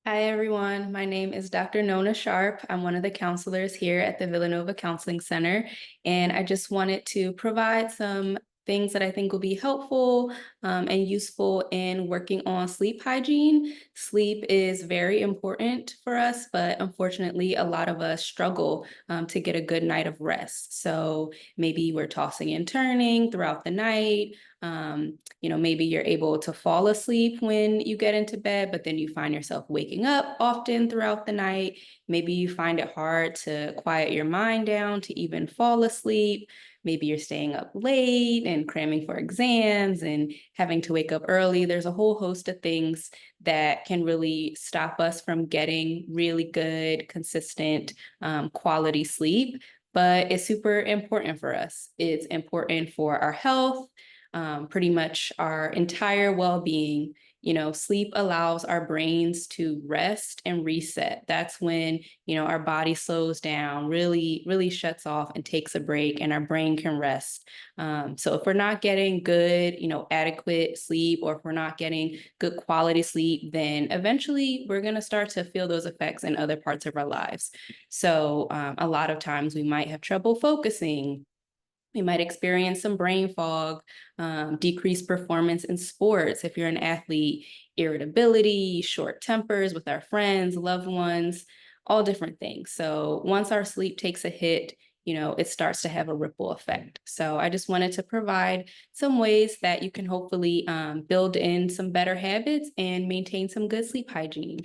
Hi, everyone. My name is Dr. Nona Sharp. I'm one of the counselors here at the Villanova Counseling Center, and I just wanted to provide some things that I think will be helpful and useful in working on sleep hygiene. Sleep is very important for us, but unfortunately, a lot of us struggle to get a good night of rest. So maybe we're tossing and turning throughout the night. Maybe you're able to fall asleep when you get into bed, but then you find yourself waking up often throughout the night. Maybe you find it hard to quiet your mind down to even fall asleep. Maybe you're staying up late and cramming for exams and having to wake up early. There's a whole host of things that can really stop us from getting really good, consistent, quality sleep. But it's super important for us. It's important for our health, pretty much our entire well-being. Sleep allows our brains to rest and reset. That's when, our body slows down, really, really shuts off and takes a break, and our brain can rest. So if we're not getting good, adequate sleep, or if we're not getting good quality sleep, then eventually we're going to start to feel those effects in other parts of our lives. So a lot of times we might have trouble focusing. We might experience some brain fog, decreased performance in sports if you're an athlete, irritability, short tempers with our friends, loved ones, all different things. So once our sleep takes a hit, it starts to have a ripple effect. So I just wanted to provide some ways that you can hopefully build in some better habits and maintain some good sleep hygiene.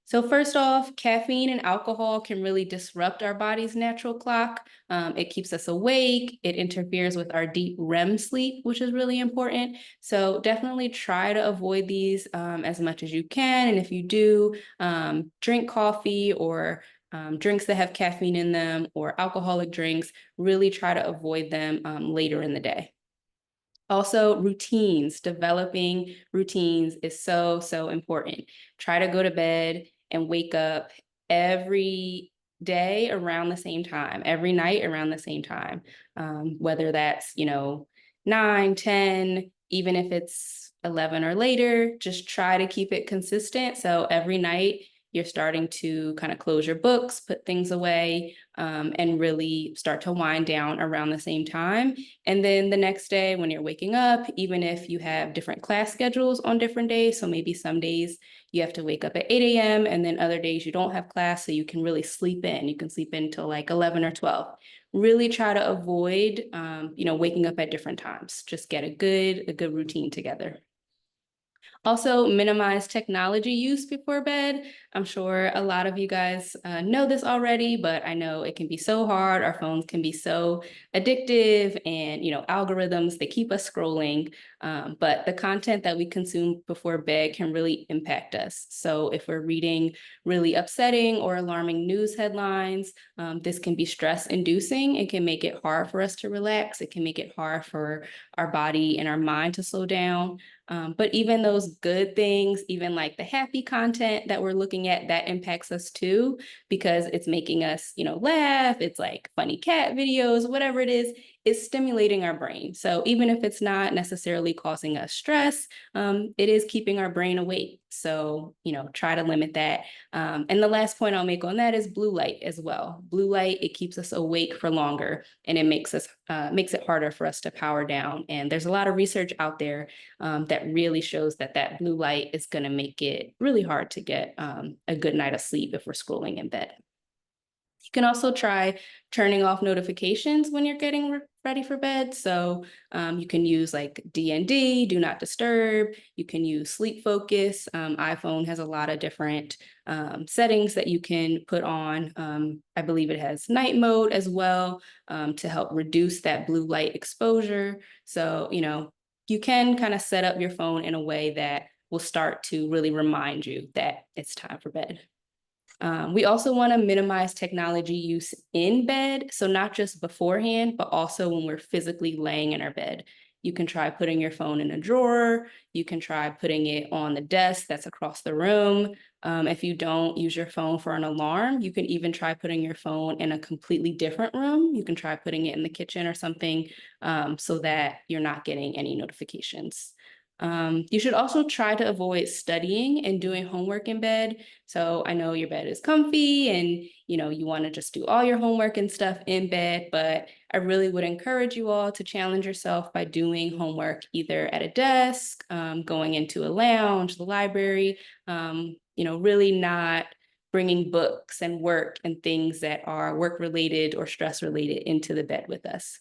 So first off, caffeine and alcohol can really disrupt our body's natural clock. It keeps us awake. It interferes with our deep REM sleep, which is really important. So definitely try to avoid these as much as you can. And if you do, drink coffee or drinks that have caffeine in them or alcoholic drinks, really try to avoid them later in the day. Also, routines, developing routines is so, so important. Try to go to bed and wake up every day around the same time, every night around the same time, whether that's, 9, 10, even if it's 11 or later, just try to keep it consistent. So every night you're starting to kind of close your books, put things away, and really start to wind down around the same time. And then the next day when you're waking up, even if you have different class schedules on different days, so maybe some days you have to wake up at 8 a.m. and then other days you don't have class, so you can really sleep in. You can sleep in till like 11 or 12. Really try to avoid, waking up at different times. Just get a good routine together. Also, minimize technology use before bed. I'm sure a lot of you guys know this already, but I know it can be so hard. Our phones can be so addictive, and algorithms, they keep us scrolling. But the content that we consume before bed can really impact us. So if we're reading really upsetting or alarming news headlines, this can be stress inducing. It can make it hard for us to relax. It can make it hard for our body and our mind to slow down. But even those good things, even like the happy content that we're looking at, that impacts us too, because it's making us, laugh. It's like funny cat videos, whatever it is stimulating our brain. So even if it's not necessarily causing us stress, it is keeping our brain awake. So, try to limit that. And the last point I'll make on that is blue light as well. Blue light, it keeps us awake for longer, and it makes it harder for us to power down. And there's a lot of research out there that really shows that blue light is going to make it really hard to get a good night of sleep if we're scrolling in bed. You can also try turning off notifications when you're getting ready for bed. So you can use like DND, do not disturb. You can use sleep focus. iPhone has a lot of different settings that you can put on. I believe it has night mode as well to help reduce that blue light exposure. So, you can kind of set up your phone in a way that will start to really remind you that it's time for bed. We also want to minimize technology use in bed. So not just beforehand, but also when we're physically laying in our bed. You can try putting your phone in a drawer. You can try putting it on the desk that's across the room. If you don't use your phone for an alarm, you can even try putting your phone in a completely different room. You can try putting it in the kitchen or something so that you're not getting any notifications. You should also try to avoid studying and doing homework in bed. So I know your bed is comfy and you want to just do all your homework and stuff in bed, but I really would encourage you all to challenge yourself by doing homework either at a desk, going into a lounge, the library, really not bringing books and work and things that are work related or stress related into the bed with us.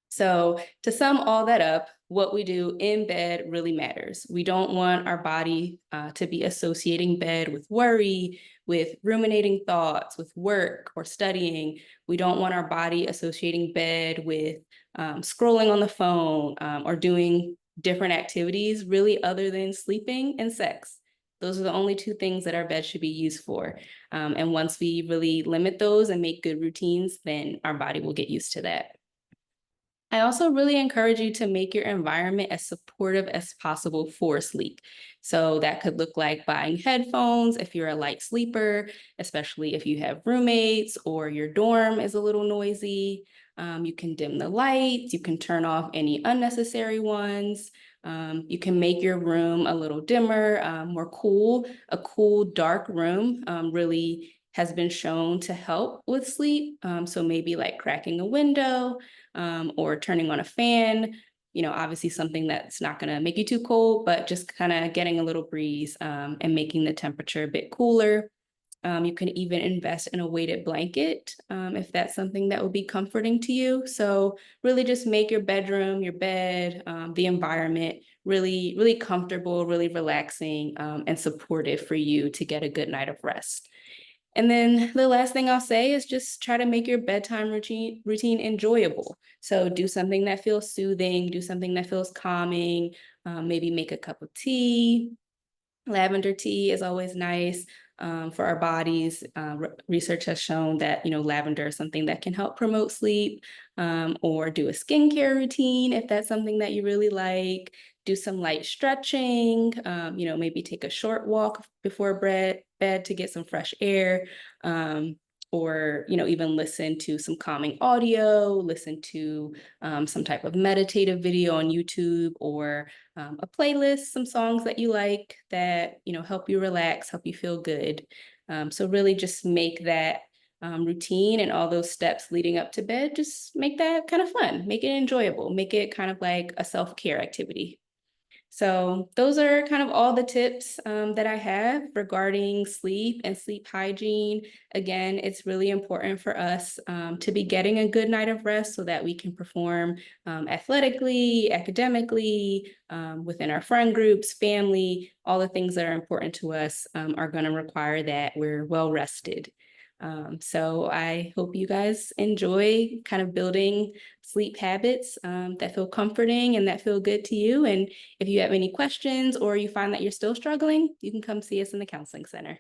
So to sum all that up, what we do in bed really matters. We don't want our body to be associating bed with worry, with ruminating thoughts, with work or studying. We don't want our body associating bed with scrolling on the phone or doing different activities really other than sleeping and sex. Those are the only two things that our bed should be used for. And once we really limit those and make good routines, then our body will get used to that. I also really encourage you to make your environment as supportive as possible for sleep. So that could look like buying headphones if you're a light sleeper, especially if you have roommates or your dorm is a little noisy. You can dim the lights, you can turn off any unnecessary ones. You can make your room a little dimmer, more cool. A cool, dark room really has been shown to help with sleep. So maybe like cracking a window, or turning on a fan, obviously something that's not going to make you too cold, but just kind of getting a little breeze and making the temperature a bit cooler. You can even invest in a weighted blanket if that's something that would be comforting to you. So really just make your bedroom, your bed, the environment really, really comfortable, really relaxing and supportive for you to get a good night of rest. And then the last thing I'll say is just try to make your bedtime routine enjoyable. So do something that feels soothing, do something that feels calming, maybe make a cup of tea. Lavender tea is always nice for our bodies. Research has shown that lavender is something that can help promote sleep. Or do a skincare routine if that's something that you really like. Do some light stretching. Maybe take a short walk before bed to get some fresh air. Or even listen to some calming audio, listen to some type of meditative video on YouTube, or a playlist, some songs that you like that help you relax, help you feel good. So really just make that routine and all those steps leading up to bed, just make that kind of fun, make it enjoyable, make it kind of like a self-care activity. So those are kind of all the tips that I have regarding sleep and sleep hygiene. Again, it's really important for us to be getting a good night of rest so that we can perform athletically, academically, within our friend groups, family. All the things that are important to us are going to require that we're well rested. So I hope you guys enjoy kind of building sleep habits that feel comforting and that feel good to you. And if you have any questions or you find that you're still struggling, you can come see us in the counseling center.